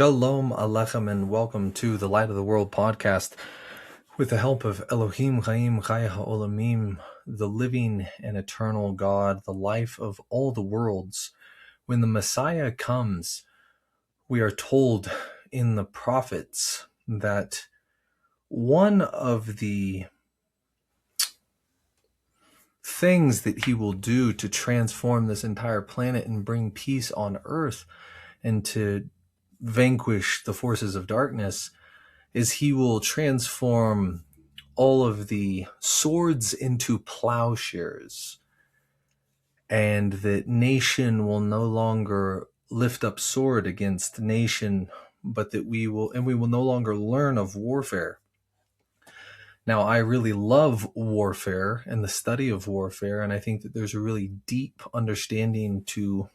Shalom Alechem and welcome to the Light of the World podcast. With the help of Elohim Chaim Chai HaOlamim, the living and eternal God, the life of all the worlds. When the Messiah comes, we are told in the prophets that one of the things that he will do to transform this entire planet and bring peace on earth and to vanquish the forces of darkness is he will transform all of the swords into plowshares, and that nation will no longer lift up sword against nation, but that we will no longer learn of warfare. Now, I really love warfare and the study of warfare, and I think that there's a really deep understanding to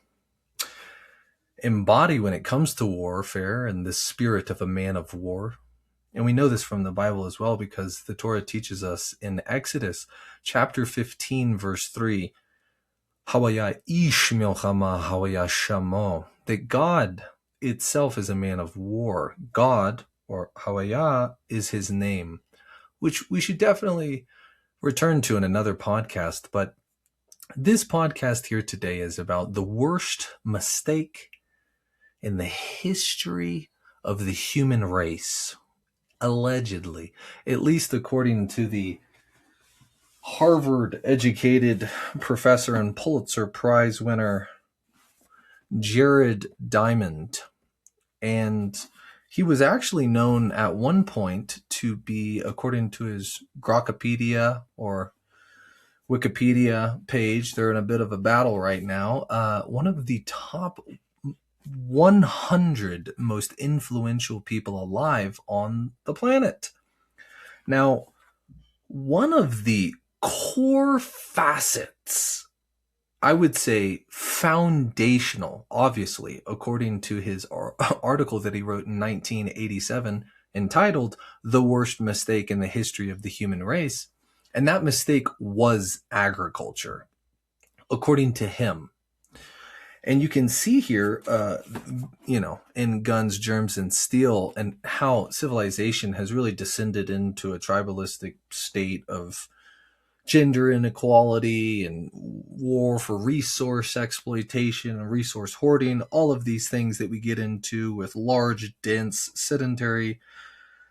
embody when it comes to warfare and the spirit of a man of war. And we know this from the Bible as well, because the Torah teaches us in Exodus chapter 15, verse 3, Hawaya ish milchama hawaya shamo, that God itself is a man of war. God, or Hawaya, is his name, which we should definitely return to in another podcast. But this podcast here today is about the worst mistake in the history of the human race, allegedly, at least according to the Harvard-educated professor and Pulitzer Prize winner Jared Diamond. And he was actually known at one point to be, according to his Grokpedia or Wikipedia page, they're in a bit of a battle right now, one of the top 100 most influential people alive on the planet. Now, one of the core facets, I would say foundational, obviously, according to his article that he wrote in 1987 entitled The Worst Mistake in the History of the Human Race, and that mistake was agriculture, according to him. And you can see here, in Guns, Germs, and Steel, and how civilization has really descended into a tribalistic state of gender inequality and war for resource exploitation and resource hoarding, all of these things that we get into with large, dense, sedentary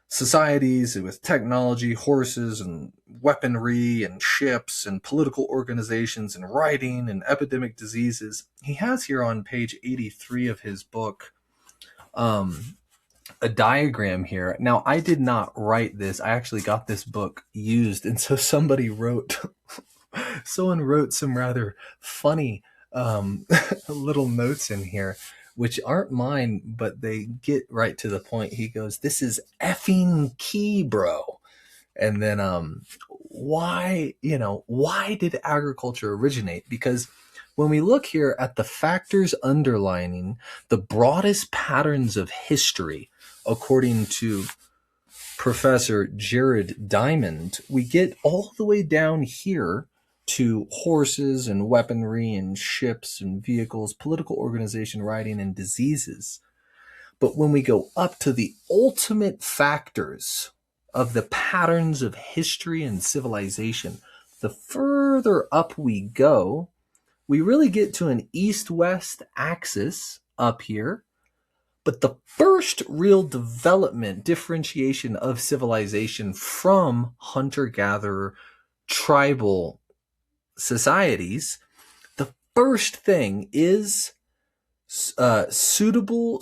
societies with technology, horses, and weaponry, and ships, and political organizations, and writing, and epidemic diseases. He has here on page 83 of his book a diagram here. Now, I did not write this. I actually got this book used, and so someone wrote some rather funny little notes in here, which aren't mine, but they get right to the point. He goes, "This is effing key, bro." And then why did agriculture originate? Because when we look here at the factors underlining the broadest patterns of history, according to Professor Jared Diamond, we get all the way down here to horses and weaponry and ships and vehicles, political organization, writing, and diseases. But when we go up to the ultimate factors of the patterns of history and civilization, the further up we go, we really get to an east-west axis up here. But the first real development, differentiation of civilization from hunter-gatherer tribal societies, the first thing is suitable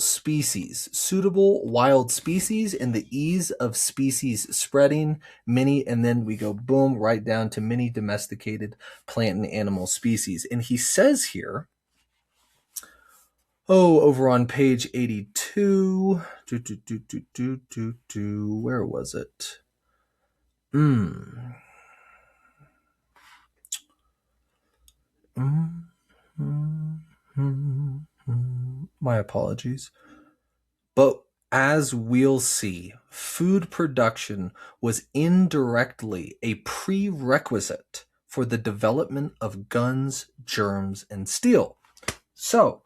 wild species, and the ease of species spreading, many, and then we go boom right down to many domesticated plant and animal species. And he says here, over on page 82, where was it? My apologies. But as we'll see, food production was indirectly a prerequisite for the development of guns, germs, and steel. So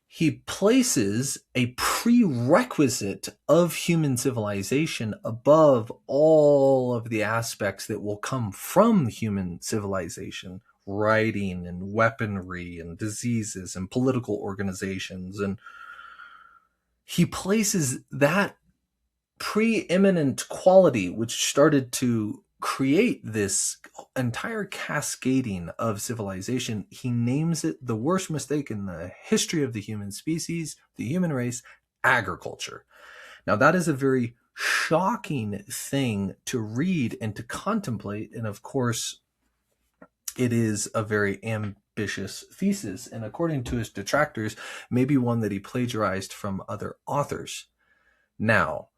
he places a prerequisite of human civilization above all of the aspects that will come from human civilization, writing and weaponry and diseases and political organizations. And he places that preeminent quality, which started to create this entire cascading of civilization, he names it the worst mistake in the history of the human species, the human race, agriculture. Now, that is a very shocking thing to read and to contemplate. And of course, it is a very ambitious thesis. And according to his detractors, maybe one that he plagiarized from other authors. Now,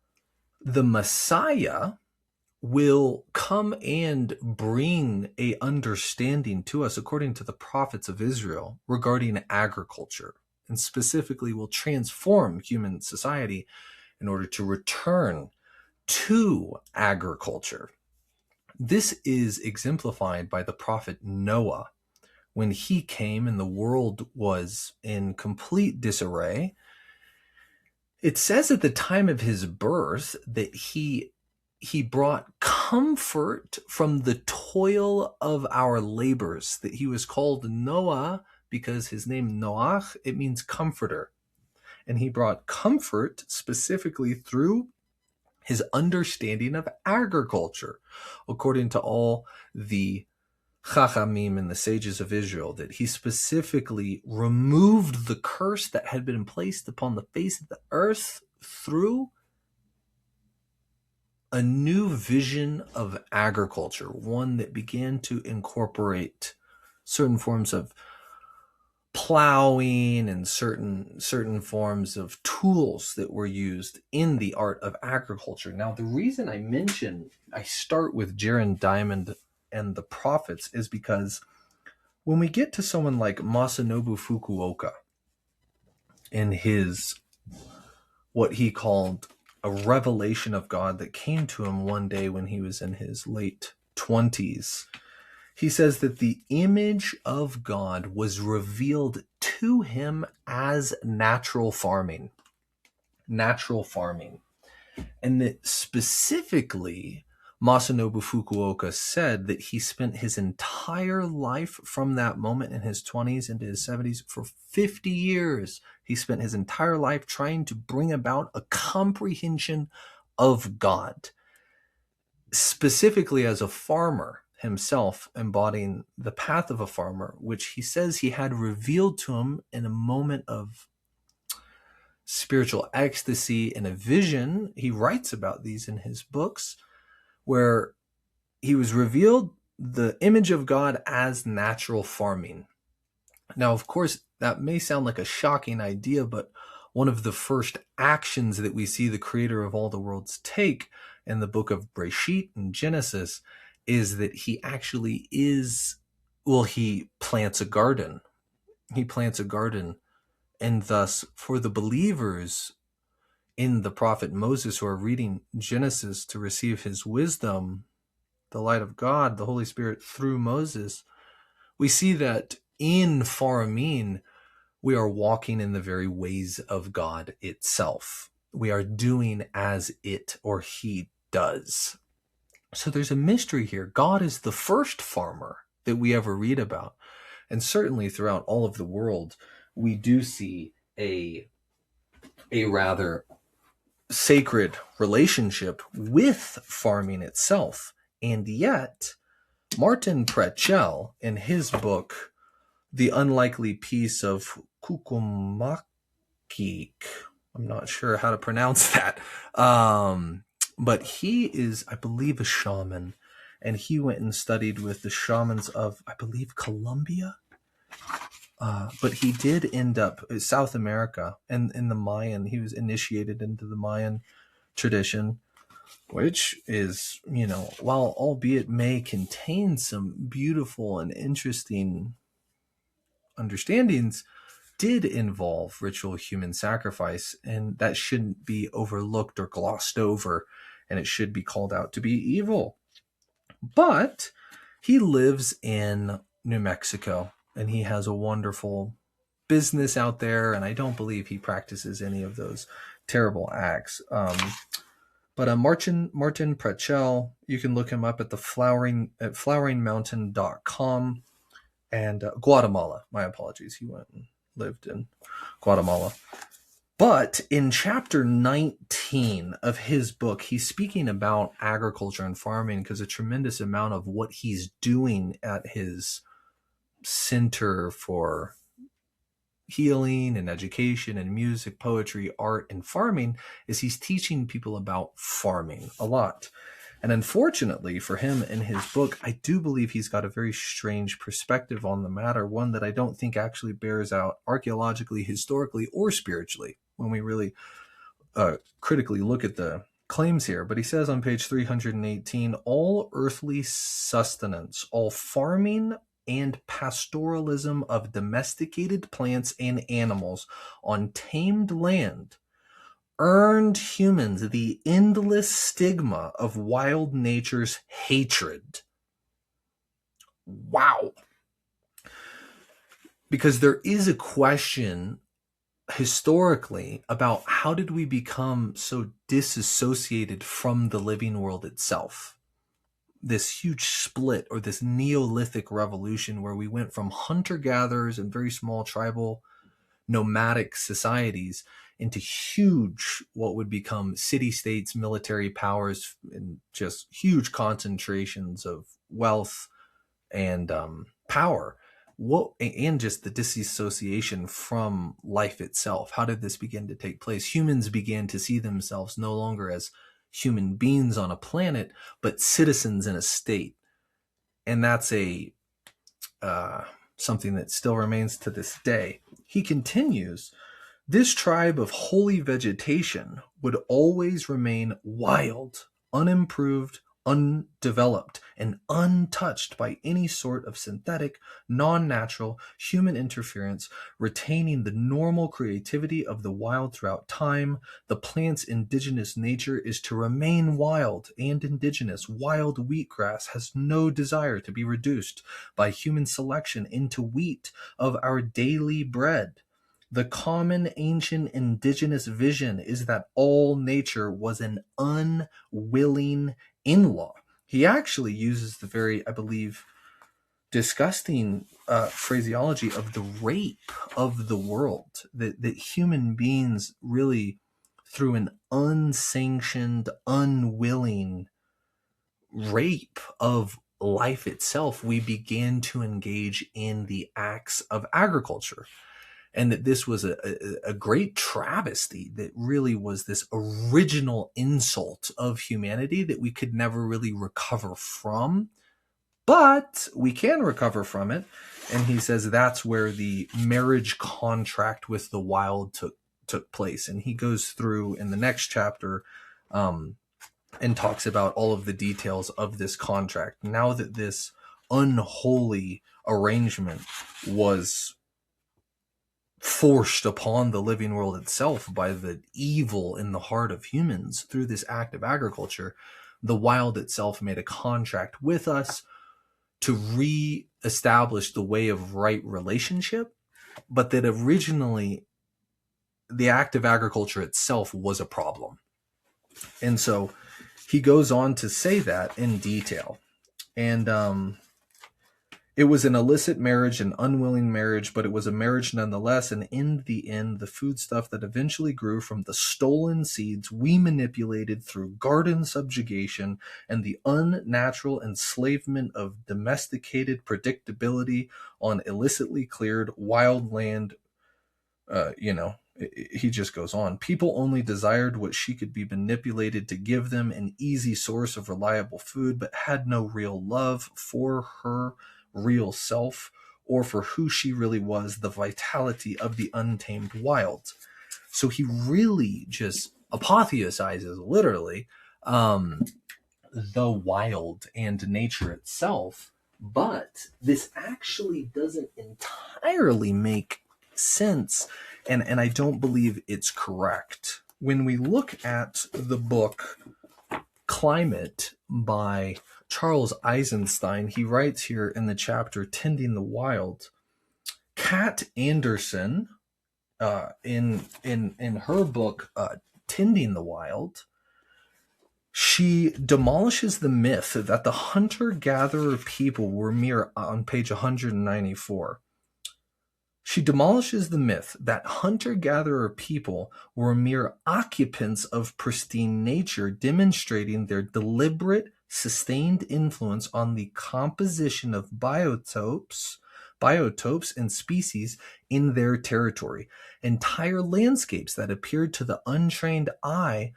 the Messiah will come and bring a understanding to us, according to the prophets of Israel, regarding agriculture, and specifically will transform human society in order to return to agriculture. This is exemplified by the prophet Noah. When he came and the world was in complete disarray, it says at the time of his birth that he brought comfort from the toil of our labors, that he was called Noah because his name Noach, it means comforter. And he brought comfort specifically through his understanding of agriculture, according to all the Chachamim and the sages of Israel, that he specifically removed the curse that had been placed upon the face of the earth through a new vision of agriculture, one that began to incorporate certain forms of plowing and certain forms of tools that were used in the art of agriculture. Now, the reason I start with Jaron Diamond and the prophets is because when we get to someone like Masanobu Fukuoka in his, what he called a revelation of God that came to him one day when he was in his late 20s, he says that the image of God was revealed to him as natural farming. Natural farming. And that specifically, Masanobu Fukuoka said that he spent his entire life from that moment in his 20s into his 70s for 50 years. He spent his entire life trying to bring about a comprehension of God, specifically as a farmer himself, embodying the path of a farmer, which he says he had revealed to him in a moment of spiritual ecstasy and a vision. He writes about these in his books, where he was revealed the image of God as natural farming. Now, of course, that may sound like a shocking idea, but one of the first actions that we see the creator of all the worlds take in the book of Breshit and Genesis is that he actually he plants a garden. He plants a garden. And thus, for the believers in the prophet Moses who are reading Genesis to receive his wisdom, the light of God, the Holy Spirit through Moses, we see that in Faramim, we are walking in the very ways of God itself. We are doing as it or he does. So there's a mystery here. God is the first farmer that we ever read about. And certainly throughout all of the world, we do see a rather sacred relationship with farming itself. And yet, Martin Pratchell, in his book, The Unlikely Peace of Kukumakik, I'm not sure how to pronounce that, but he is, I believe, a shaman, and he went and studied with the shamans of, I believe, Colombia. But he did end up in South America, and in the Mayan, he was initiated into the Mayan tradition, which is, while albeit may contain some beautiful and interesting understandings, did involve ritual human sacrifice, and that shouldn't be overlooked or glossed over, and it should be called out to be evil. But he lives in New Mexico, and he has a wonderful business out there, and I don't believe he practices any of those terrible acts. But Martin Pratchell, you can look him up at floweringmountain.com. And Guatemala, my apologies, he went and lived in Guatemala. But in chapter 19 of his book, he's speaking about agriculture and farming, because a tremendous amount of what he's doing at his center for healing and education and music, poetry, art, and farming is he's teaching people about farming a lot. And unfortunately for him in his book, I do believe he's got a very strange perspective on the matter, one that I don't think actually bears out archaeologically, historically, or spiritually when we really critically look at the claims here. But he says on page 318, all earthly sustenance, all farming and pastoralism of domesticated plants and animals on tamed land earned humans the endless stigma of wild nature's hatred. Wow. Because there is a question historically about how did we become so disassociated from the living world itself? This huge split, or this Neolithic revolution, where we went from hunter-gatherers and very small tribal nomadic societies into huge, what would become city-states, military powers, and just huge concentrations of wealth and power. And just the disassociation from life itself. How did this begin to take place? Humans began to see themselves no longer as human beings on a planet, but citizens in a state. And that's something that still remains to this day. He continues, this tribe of holy vegetation would always remain wild, unimproved, undeveloped, and untouched by any sort of synthetic, non-natural human interference, retaining the normal creativity of the wild throughout time. The plant's indigenous nature is to remain wild and indigenous. Wild wheatgrass has no desire to be reduced by human selection into wheat of our daily bread. The common ancient indigenous vision is that all nature was an unwilling in-law. He actually uses the very, I believe, disgusting phraseology of the rape of the world, that human beings really, through an unsanctioned, unwilling rape of life itself, we began to engage in the acts of agriculture. And that this was a great travesty, that really was this original insult of humanity that we could never really recover from. But we can recover from it. And he says that's where the marriage contract with the wild took place. And he goes through in the next chapter and talks about all of the details of this contract. Now that this unholy arrangement was forced upon the living world itself by the evil in the heart of humans through this act of agriculture, the wild itself made a contract with us to re-establish the way of right relationship, but that originally the act of agriculture itself was a problem. And so he goes on to say that in detail. And it was an illicit marriage, an unwilling marriage, but it was a marriage nonetheless. And in the end, the foodstuff that eventually grew from the stolen seeds we manipulated through garden subjugation and the unnatural enslavement of domesticated predictability on illicitly cleared wild land, he just goes on. People only desired what she could be manipulated to give them, an easy source of reliable food, but had no real love for her real self or for who she really was, the vitality of the untamed wild. So he really just apotheosizes, literally, the wild and nature itself. But this actually doesn't entirely make sense, and I don't believe it's correct. When we look at the book Climate by Charles Eisenstein, he writes here in the chapter Tending the Wild, Kat Anderson, in her book Tending the Wild, she demolishes the myth that the hunter-gatherer people were mere, on page 194. She demolishes the myth that hunter-gatherer people were mere occupants of pristine nature, demonstrating their deliberate, sustained influence on the composition of biotopes and species in their territory. Entire landscapes that appeared to the untrained eye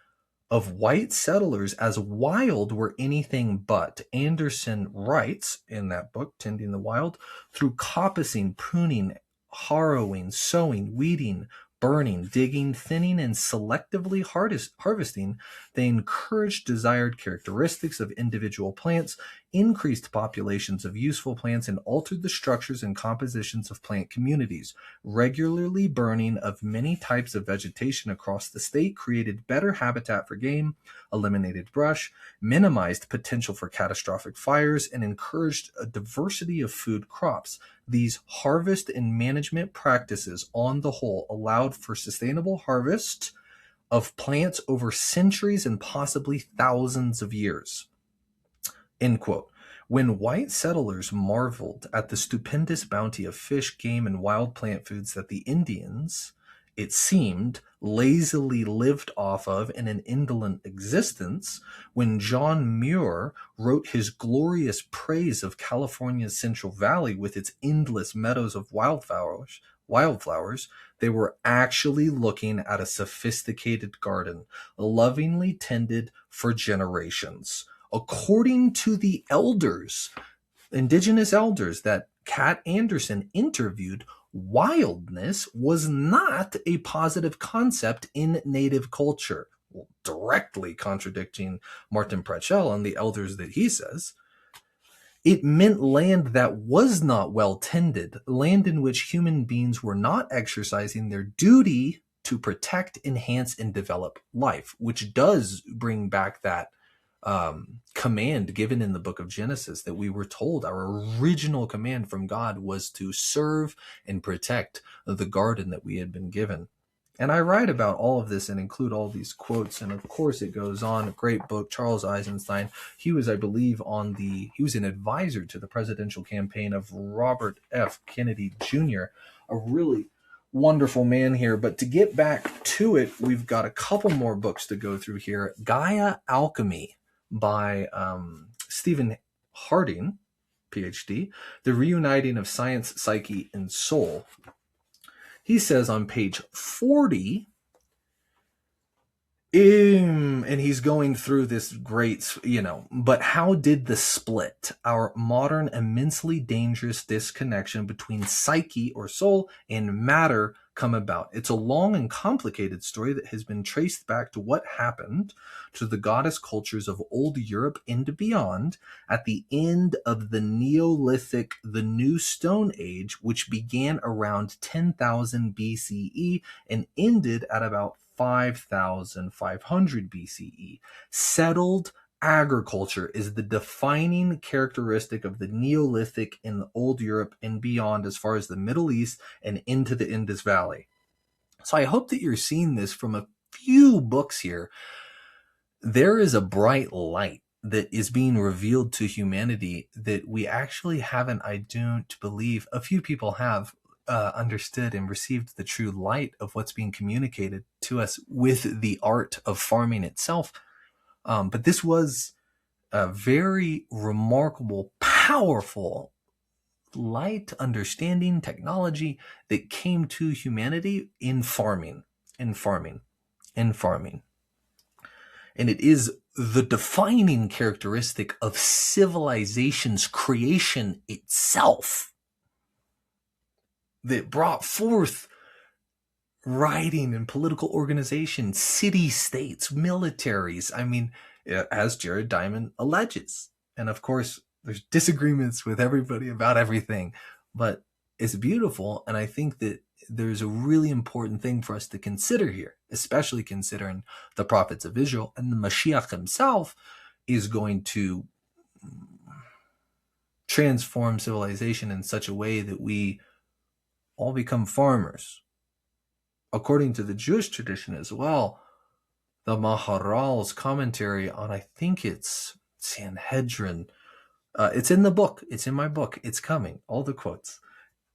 of white settlers as wild were anything but. Anderson writes in that book, Tending the Wild, through coppicing, pruning, harrowing, sowing, weeding, burning, digging, thinning, and selectively harvesting, they encouraged desired characteristics of individual plants, increased populations of useful plants, and altered the structures and compositions of plant communities. Regularly burning of many types of vegetation across the state created better habitat for game, eliminated brush, minimized potential for catastrophic fires, and encouraged a diversity of food crops. These harvest and management practices, on the whole, allowed for sustainable harvest of plants over centuries and possibly thousands of years. End quote. When white settlers marveled at the stupendous bounty of fish, game, and wild plant foods that the Indians, it seemed, lazily lived off of in an indolent existence, when John Muir wrote his glorious praise of California's Central Valley with its endless meadows of wildflowers, they were actually looking at a sophisticated garden, lovingly tended for generations. According to the elders, indigenous elders that Kat Anderson interviewed, wildness was not a positive concept in native culture, directly contradicting Martin Pratchell and the elders that he says. It meant land that was not well tended, land in which human beings were not exercising their duty to protect, enhance, and develop life, which does bring back that command given in the book of Genesis that we were told our original command from God was to serve and protect the garden that we had been given. And I write about all of this and include all these quotes. And of course, it goes on. A great book, Charles Eisenstein. He was, I believe, he was an advisor to the presidential campaign of Robert F. Kennedy Jr., a really wonderful man here. But to get back to it, we've got a couple more books to go through here. Gaia Alchemy by Stephen Harding, PhD, The Reuniting of Science, Psyche, and Soul. He says on page 40, and he's going through this great, but how did the split, our modern immensely dangerous disconnection between psyche or soul and matter, come about? It's a long and complicated story that has been traced back to what happened to the goddess cultures of old Europe and beyond at the end of the Neolithic, the New Stone Age, which began around 10,000 BCE and ended at about 5,500 BCE. Settled agriculture is the defining characteristic of the Neolithic in Old Europe and beyond, as far as the Middle East and into the Indus Valley. So I hope that you're seeing this from a few books here. There is a bright light that is being revealed to humanity that we actually haven't, I don't believe, a few people have understood and received the true light of what's being communicated to us with the art of farming itself. But this was a very remarkable, powerful light understanding technology that came to humanity in farming. And it is the defining characteristic of civilization's creation itself that brought forth writing and political organization, city-states, militaries. I mean, as Jared Diamond alleges. And of course, there's disagreements with everybody about everything, but it's beautiful. And I think that there's a really important thing for us to consider here, especially considering the prophets of Israel and the Mashiach himself is going to transform civilization in such a way that we all become farmers. According to the Jewish tradition as well, the Maharal's commentary on, I think it's Sanhedrin, it's in the book, it's in my book, it's coming, all the quotes.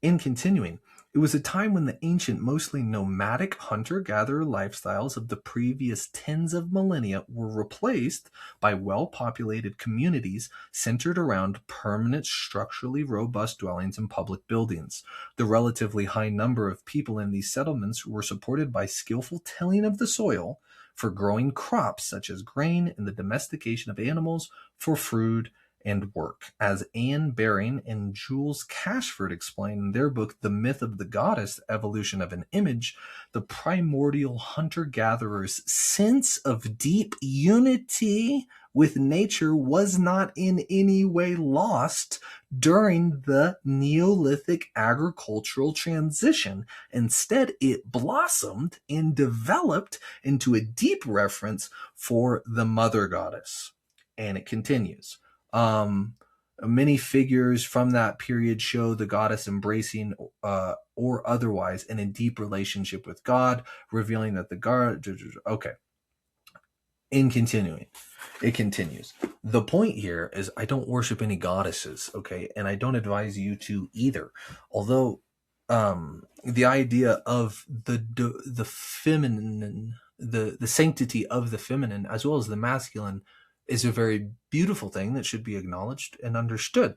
In continuing, it was a time when the ancient, mostly nomadic hunter-gatherer lifestyles of the previous tens of millennia were replaced by well-populated communities centered around permanent, structurally robust dwellings and public buildings. The relatively high number of people in these settlements were supported by skillful tilling of the soil for growing crops such as grain and the domestication of animals for food and work. As Anne Baring and Jules Cashford explain in their book, The Myth of the Goddess, Evolution of an Image, the primordial hunter-gatherer's sense of deep unity with nature was not in any way lost during the Neolithic agricultural transition. Instead, it blossomed and developed into a deep reverence for the mother goddess. And it continues. Many figures from that period show the goddess embracing or otherwise in a deep relationship with God, revealing that the god. Okay. In continuing, it continues. The point here is I don't worship any goddesses, okay, and I don't advise you to either. Although the idea of the feminine, the sanctity of the feminine as well as the masculine is a very beautiful thing that should be acknowledged and understood.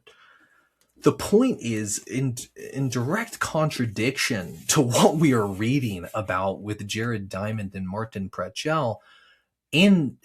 The point is in direct contradiction to what we are reading about with Jared Diamond and Martin Pratchell. And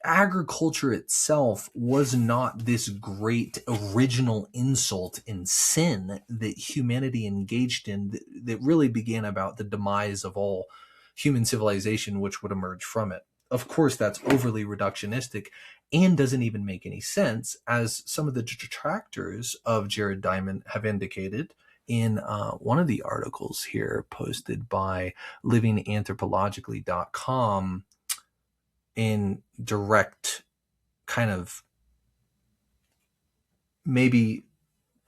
agriculture itself was not this great original insult and sin that humanity engaged in that really began about the demise of all human civilization, which would emerge from it. Of course, that's overly reductionistic and doesn't even make any sense, as some of the detractors of Jared Diamond have indicated in one of the articles here posted by livinganthropologically.com in direct kind of maybe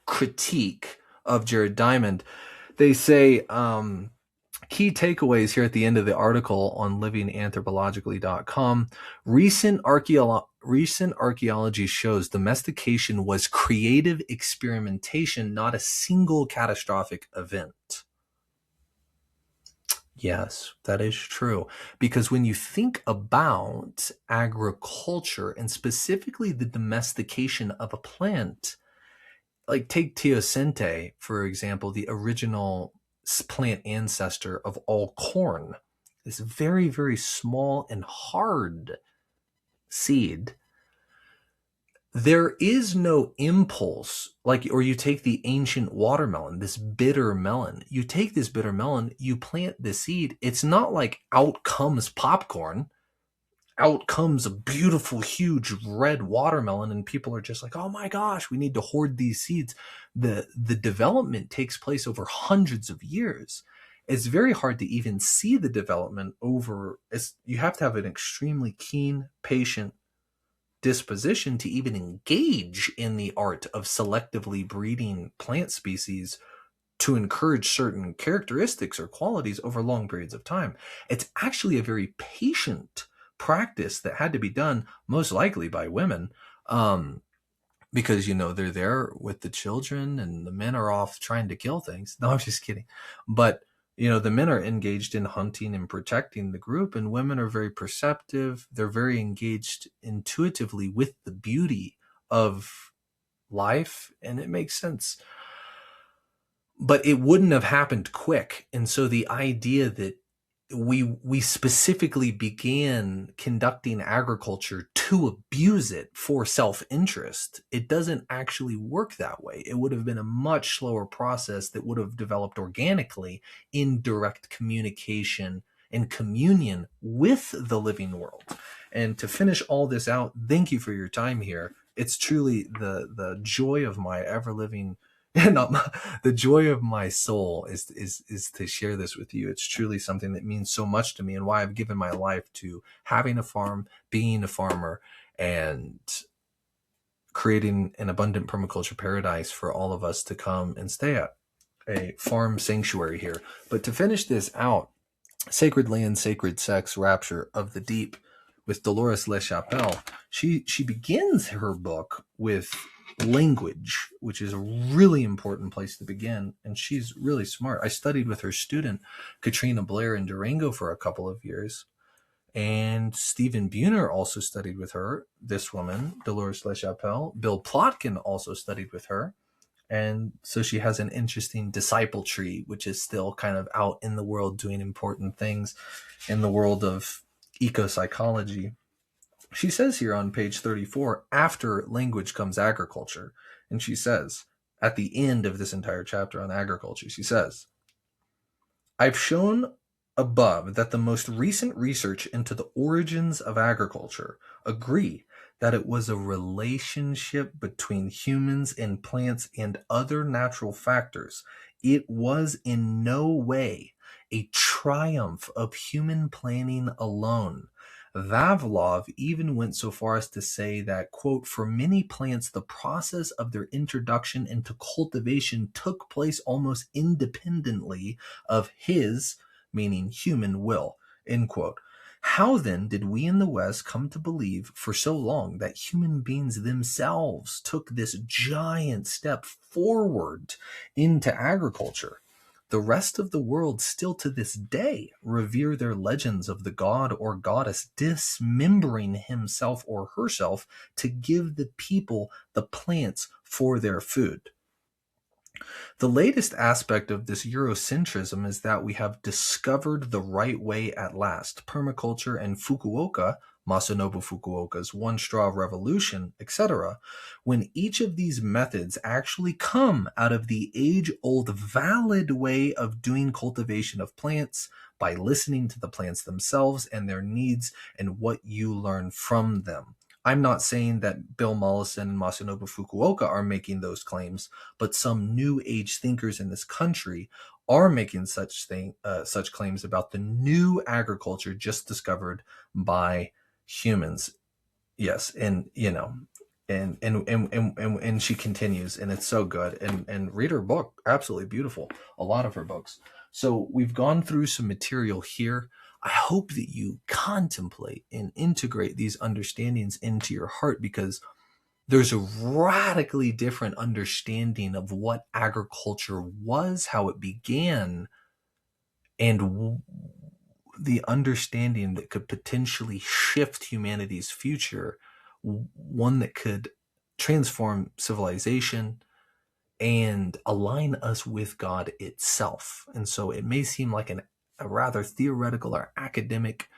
critique of Jared Diamond. They say key takeaways here at the end of the article on livinganthropologically.com. Recent archaeology shows domestication was creative experimentation, not a single catastrophic event. Yes, that is true. Because when you think about agriculture and specifically the domestication of a plant, like take teosinte, for example, the original plant ancestor of all corn, this very, very small and hard seed. There is no impulse, or you take the ancient watermelon, this bitter melon. You take this bitter melon, you plant the seed. It's not like out comes popcorn, out comes a beautiful, huge red watermelon, and people are just like, oh my gosh, we need to hoard these seeds. The development takes place over hundreds of years. It's very hard to even see the development you have to have an extremely keen, patient disposition to even engage in the art of selectively breeding plant species to encourage certain characteristics or qualities over long periods of time. It's actually a very patient practice that had to be done most likely by women, because they're there with the children and the men are off trying to kill things. No, I'm just kidding. But the men are engaged in hunting and protecting the group, and women are very perceptive. They're very engaged intuitively with the beauty of life, and it makes sense. But it wouldn't have happened quick. And so the idea that we specifically began conducting agriculture to abuse it for self-interest, it doesn't actually work that way. It would have been a much slower process that would have developed organically in direct communication and communion with the living world. And to finish all this out, thank you for your time here. It's truly the joy of my ever-living the joy of my soul is to share this with you. It's truly something that means so much to me, and why I've given my life to having a farm, being a farmer, and creating an abundant permaculture paradise for all of us to come and stay at. a farm sanctuary here. But to finish this out, Sacred Land, Sacred Sex, Rapture of the Deep with Dolores LeChapelle, she begins her book with language, which is a really important place to begin. And she's really smart. I studied with her student, Katrina Blair, in Durango for a couple of years. And Stephen Buhner also studied with her, this woman, Dolores LeChapelle. Bill Plotkin also studied with her. And so she has an interesting disciple tree, which is still kind of out in the world doing important things in the world of eco-psychology. She says here on page 34, after language comes agriculture. And she says, at the end of this entire chapter on agriculture, she says, I've shown above that the most recent research into the origins of agriculture agree that it was a relationship between humans and plants and other natural factors. It was in no way a triumph of human planning alone. Vavilov even went so far as to say that, quote, for many plants, the process of their introduction into cultivation took place almost independently of his, meaning human will, end quote. How then did we in the West come to believe for so long that human beings themselves took this giant step forward into agriculture? The rest of the world still to this day revere their legends of the god or goddess dismembering himself or herself to give the people the plants for their food. The latest aspect of this Eurocentrism is that we have discovered the right way at last. Permaculture and Fukuoka, Masanobu Fukuoka's One Straw Revolution, etc., when each of these methods actually come out of the age-old valid way of doing cultivation of plants by listening to the plants themselves and their needs and what you learn from them. I'm not saying that Bill Mollison and Masanobu Fukuoka are making those claims, but some new age thinkers in this country are making such claims about the new agriculture just discovered by humans. Yes, and you know, and she continues, and it's so good. And read her book, absolutely beautiful. A lot of her books. So we've gone through some material here. I hope that you contemplate and integrate these understandings into your heart, because there's a radically different understanding of what agriculture was, how it began, and the understanding that could potentially shift humanity's future, one that could transform civilization and align us with God itself. And so it may seem like a rather theoretical or academic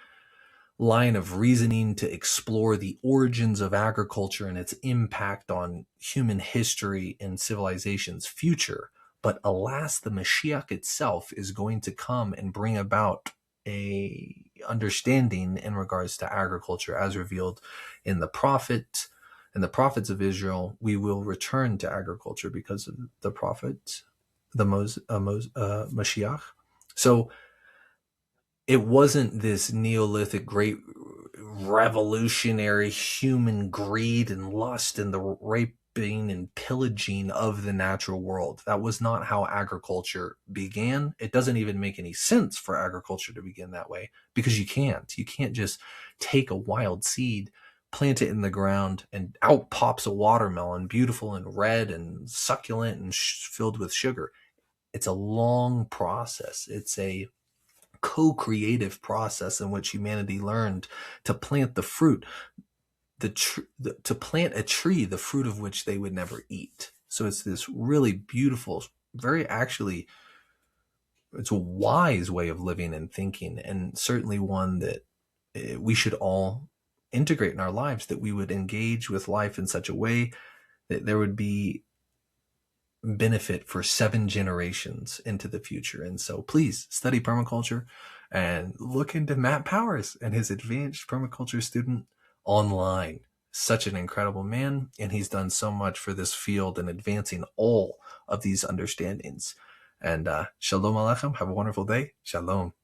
line of reasoning to explore the origins of agriculture and its impact on human history and civilization's future. But alas, the Mashiach itself is going to come and bring about a understanding in regards to agriculture as revealed in the prophets of Israel. We will return to agriculture because of the prophet, the Mashiach. So it wasn't this Neolithic great revolutionary human greed and lust and the raping and pillaging of the natural world. That was not how agriculture began. It doesn't even make any sense for agriculture to begin that way, because you can't just take a wild seed, plant it in the ground, and out pops a watermelon, beautiful and red and succulent and filled with sugar. It's a long process. It's a co-creative process in which humanity learned to plant the fruit, to plant a tree, the fruit of which they would never eat. So it's this really beautiful, it's a wise way of living and thinking, and certainly one that we should all integrate in our lives, that we would engage with life in such a way that there would be benefit for 7 generations into the future. And so please study permaculture and look into Matt Powers and his advanced permaculture student online. Such an incredible man, and he's done so much for this field and advancing all of these understandings. And shalom aleichem. Have a wonderful day. Shalom.